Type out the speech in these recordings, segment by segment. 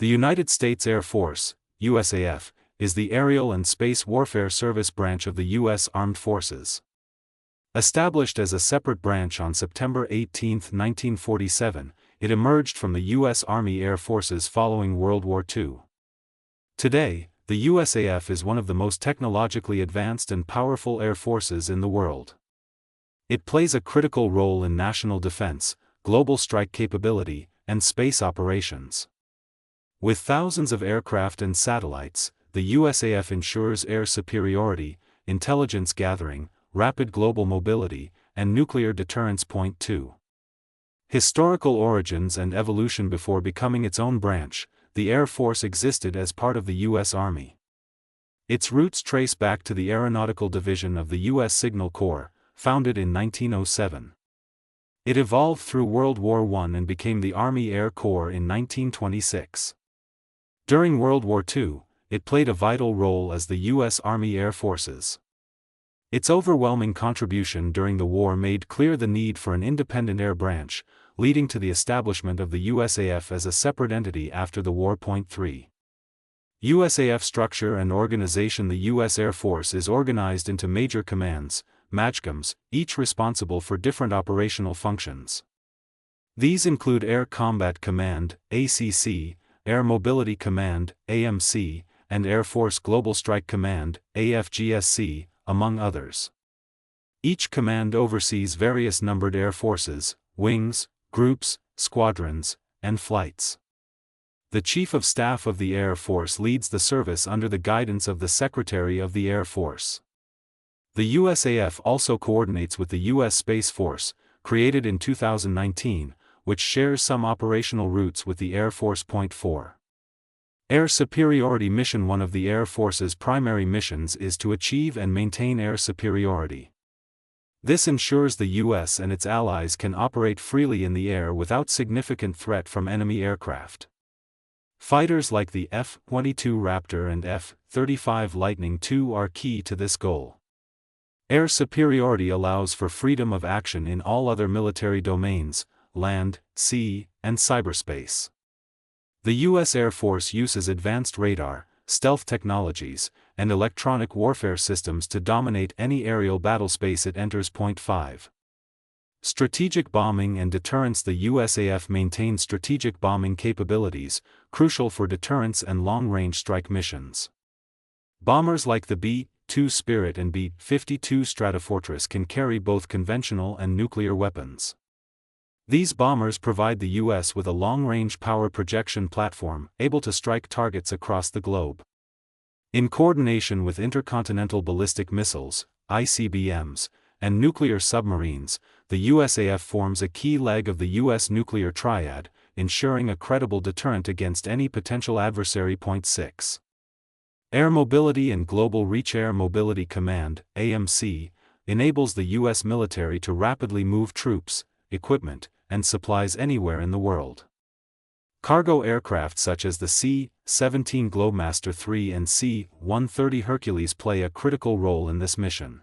The United States Air Force, USAF, is the aerial and space warfare service branch of the U.S. Armed Forces. Established as a separate branch on September 18, 1947, it emerged from the U.S. Army Air Forces following World War II. Today, the USAF is one of the most technologically advanced and powerful air forces in the world. It plays a critical role in national defense, global strike capability, and space operations. With thousands of aircraft and satellites, the USAF ensures air superiority, intelligence gathering, rapid global mobility, and nuclear deterrence. Point 2. Historical origins and evolution. Before becoming its own branch, the Air Force existed as part of the U.S. Army. Its roots trace back to the Aeronautical Division of the U.S. Signal Corps, founded in 1907. It evolved through World War I and became the Army Air Corps in 1926. During World War II, it played a vital role as the U.S. Army Air Forces. Its overwhelming contribution during the war made clear the need for an independent air branch, leading to the establishment of the USAF as a separate entity after the war. Point 3. USAF structure and organization. The U.S. Air Force is organized into major commands, MAJCOMs, each responsible for different operational functions. These include Air Combat Command, ACC, Air Mobility Command, AMC, and Air Force Global Strike Command, AFGSC, among others. Each command oversees various numbered air forces, wings, groups, squadrons, and flights. The Chief of Staff of the Air Force leads the service under the guidance of the Secretary of the Air Force. The USAF also coordinates with the U.S. Space Force, created in 2019, which shares some operational routes with the Air Force. Point 4. Air Superiority Mission. One of the Air Force's primary missions is to achieve and maintain air superiority. This ensures the U.S. and its allies can operate freely in the air without significant threat from enemy aircraft. Fighters like the F-22 Raptor and F-35 Lightning II are key to this goal. Air superiority allows for freedom of action in all other military domains, land, sea, and cyberspace. The U.S. Air Force uses advanced radar, stealth technologies, and electronic warfare systems to dominate any aerial battlespace it enters. Point 5. Strategic bombing and deterrence. The USAF maintains strategic bombing capabilities, crucial for deterrence and long-range strike missions. Bombers like the B-2 Spirit and B-52 Stratofortress can carry both conventional and nuclear weapons. These bombers provide the U.S. with a long-range power projection platform, able to strike targets across the globe. In coordination with intercontinental ballistic missiles, ICBMs, and nuclear submarines, the USAF forms a key leg of the U.S. nuclear triad, ensuring a credible deterrent against any potential adversary. Point 6. Air Mobility and Global Reach. Air Mobility Command, AMC, enables the U.S. military to rapidly move troops, equipment, and supplies anywhere in the world. Cargo aircraft such as the C-17 Globemaster III and C-130 Hercules play a critical role in this mission.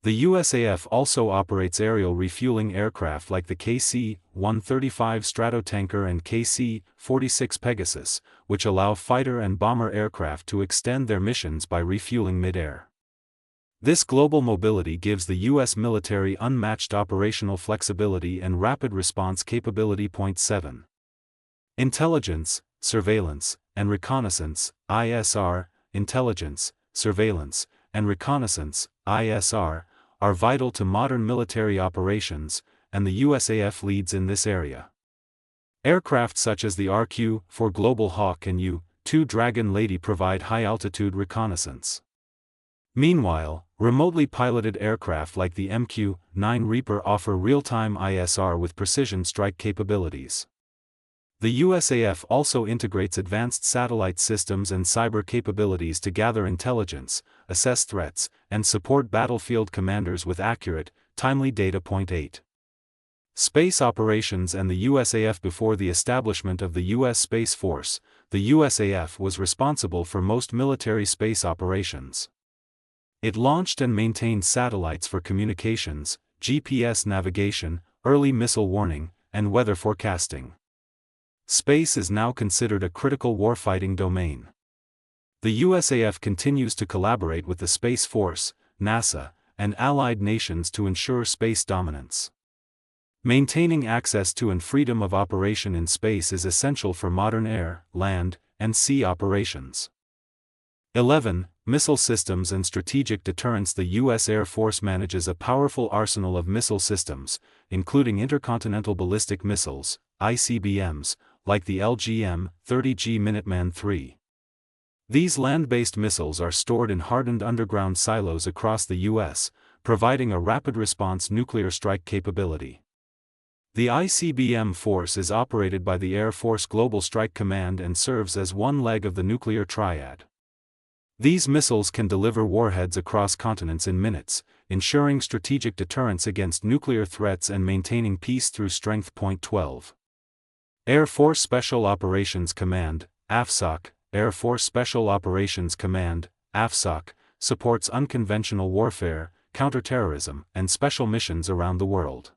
The USAF also operates aerial refueling aircraft like the KC-135 Stratotanker and KC-46 Pegasus, which allow fighter and bomber aircraft to extend their missions by refueling mid-air. This global mobility gives the U.S. military unmatched operational flexibility and rapid response capability. Point 7. Intelligence, surveillance, and reconnaissance, ISR. Intelligence, surveillance, and reconnaissance, ISR, are vital to modern military operations, and the USAF leads in this area. Aircraft such as the RQ-4 Global Hawk and U-2 Dragon Lady provide high-altitude reconnaissance. Meanwhile, remotely piloted aircraft like the MQ-9 Reaper offer real-time ISR with precision strike capabilities. The USAF also integrates advanced satellite systems and cyber capabilities to gather intelligence, assess threats, and support battlefield commanders with accurate, timely data. Point 8. Space operations and the USAF. Before the establishment of the U.S. Space Force, the USAF was responsible for most military space operations. It launched and maintained satellites for communications, GPS navigation, early missile warning, and weather forecasting. Space is now considered a critical warfighting domain. The USAF continues to collaborate with the Space Force, NASA, and allied nations to ensure space dominance. Maintaining access to and freedom of operation in space is essential for modern air, land, and sea operations. 11. Missile systems and strategic deterrence. The U.S. Air Force manages a powerful arsenal of missile systems, including intercontinental ballistic missiles, ICBMs, like the LGM-30G Minuteman III. These land-based missiles are stored in hardened underground silos across the U.S., providing a rapid response nuclear strike capability. The ICBM force is operated by the Air Force Global Strike Command and serves as one leg of the nuclear triad. These missiles can deliver warheads across continents in minutes, ensuring strategic deterrence against nuclear threats and maintaining peace through strength. 12. Air Force Special Operations Command, AFSOC. Air Force Special Operations Command, AFSOC, supports unconventional warfare, counterterrorism, and special missions around the world.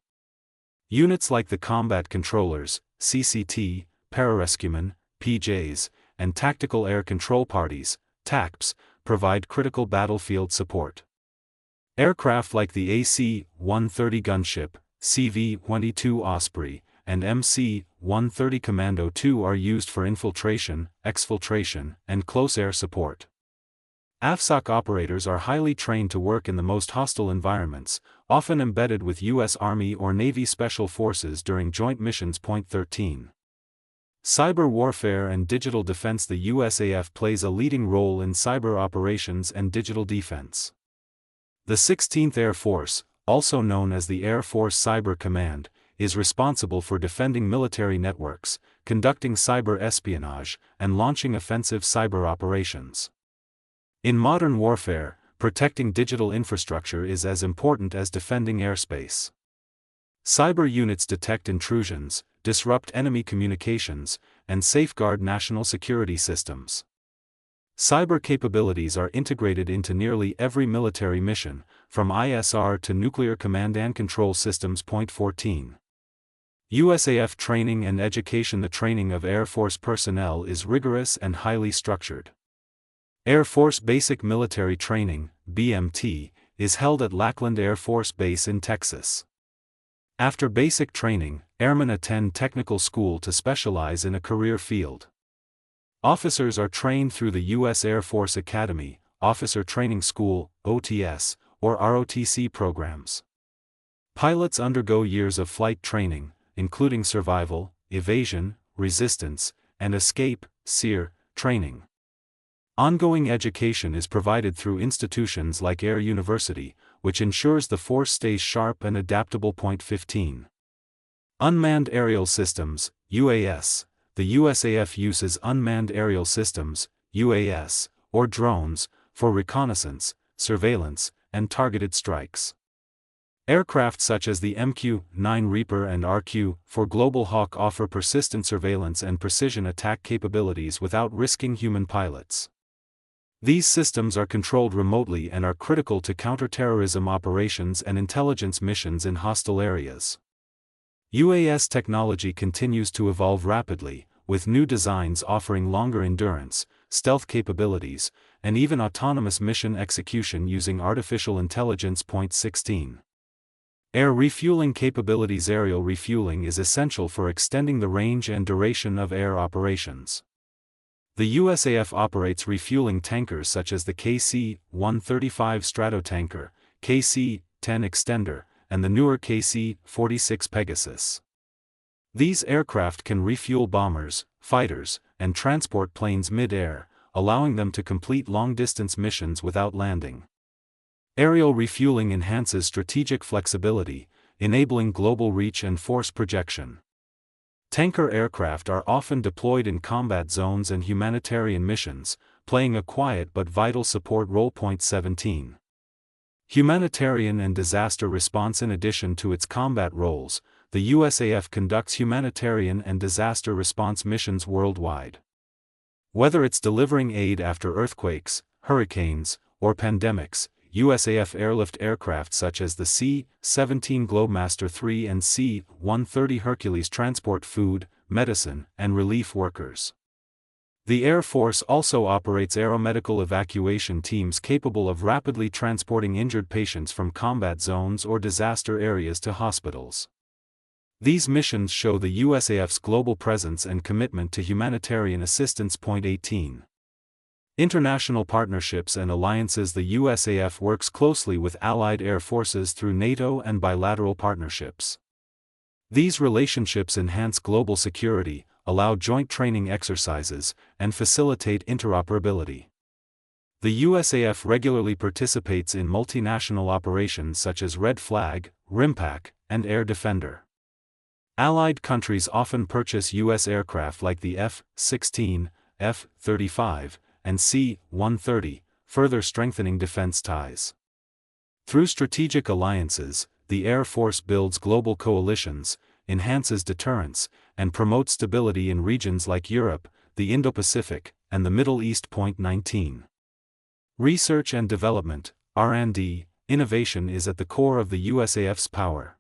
Units like the Combat Controllers, CCT, Pararescuemen, PJs, and Tactical Air Control Parties, TACPs, provide critical battlefield support. Aircraft like the AC-130 gunship, CV-22 Osprey, and MC-130 Commando II are used for infiltration, exfiltration, and close air support. AFSOC operators are highly trained to work in the most hostile environments, often embedded with U.S. Army or Navy Special Forces during joint missions. 13. Cyber warfare and digital defense. The USAF plays a leading role in cyber operations and digital defense. The 16th Air Force, also known as the Air Force Cyber Command, is responsible for defending military networks, conducting cyber espionage, and launching offensive cyber operations. In modern warfare, protecting digital infrastructure is as important as defending airspace. Cyber units detect intrusions, disrupt enemy communications, and safeguard national security systems. Cyber capabilities are integrated into nearly every military mission, from ISR to nuclear command and control systems. 14. USAF training and education. The training of Air Force personnel is rigorous and highly structured. Air Force Basic Military Training, BMT, is held at Lackland Air Force Base in Texas. After basic training, airmen attend technical school to specialize in a career field. Officers are trained through the U.S. Air Force Academy, Officer Training School, OTS, or ROTC programs. Pilots undergo years of flight training, including survival, evasion, resistance, and escape, SEER, training. Ongoing education is provided through institutions like Air University, which ensures the force stays sharp and adaptable. 15. Unmanned Aerial Systems, UAS. The USAF uses unmanned aerial systems, UAS, or drones, for reconnaissance, surveillance, and targeted strikes. Aircraft such as the MQ-9 Reaper and RQ for Global Hawk offer persistent surveillance and precision attack capabilities without risking human pilots. These systems are controlled remotely and are critical to counterterrorism operations and intelligence missions in hostile areas. UAS technology continues to evolve rapidly, with new designs offering longer endurance, stealth capabilities, and even autonomous mission execution using artificial intelligence. 16. Air refueling capabilities. Aerial refueling is essential for extending the range and duration of air operations. The USAF operates refueling tankers such as the KC-135 Stratotanker, KC-10 Extender, and the newer KC-46 Pegasus. These aircraft can refuel bombers, fighters, and transport planes mid-air, allowing them to complete long-distance missions without landing. Aerial refueling enhances strategic flexibility, enabling global reach and force projection. Tanker aircraft are often deployed in combat zones and humanitarian missions, playing a quiet but vital support role. 17. Humanitarian and disaster response. In addition to its combat roles, the USAF conducts humanitarian and disaster response missions worldwide. Whether it's delivering aid after earthquakes, hurricanes, or pandemics, USAF airlift aircraft such as the C-17 Globemaster III and C-130 Hercules transport food, medicine, and relief workers. The Air Force also operates aeromedical evacuation teams capable of rapidly transporting injured patients from combat zones or disaster areas to hospitals. These missions show the USAF's global presence and commitment to humanitarian assistance. 18. International partnerships and alliances. The USAF works closely with allied air forces through NATO and bilateral partnerships. These relationships enhance global security, allow joint training exercises, and facilitate interoperability. The USAF regularly participates in multinational operations such as Red Flag, RIMPAC, and Air Defender. Allied countries often purchase U.S. aircraft like the F-16, F-35, and C-130, further strengthening defense ties. Through strategic alliances, the Air Force builds global coalitions, enhances deterrence, and promotes stability in regions like Europe, the Indo-Pacific, and the Middle East. 19. Research and development, R&D, innovation is at the core of the USAF's power.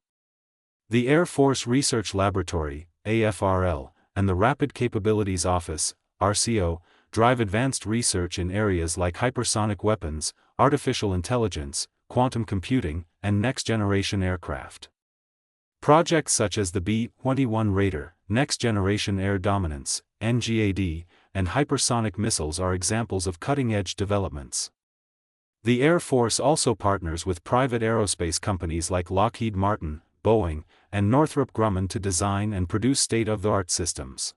The Air Force Research Laboratory, AFRL, and the Rapid Capabilities Office, RCO, drive advanced research in areas like hypersonic weapons, artificial intelligence, quantum computing, and next-generation aircraft. Projects such as the B-21 Raider, Next Generation Air Dominance, NGAD, and hypersonic missiles are examples of cutting-edge developments. The Air Force also partners with private aerospace companies like Lockheed Martin, Boeing, and Northrop Grumman to design and produce state-of-the-art systems.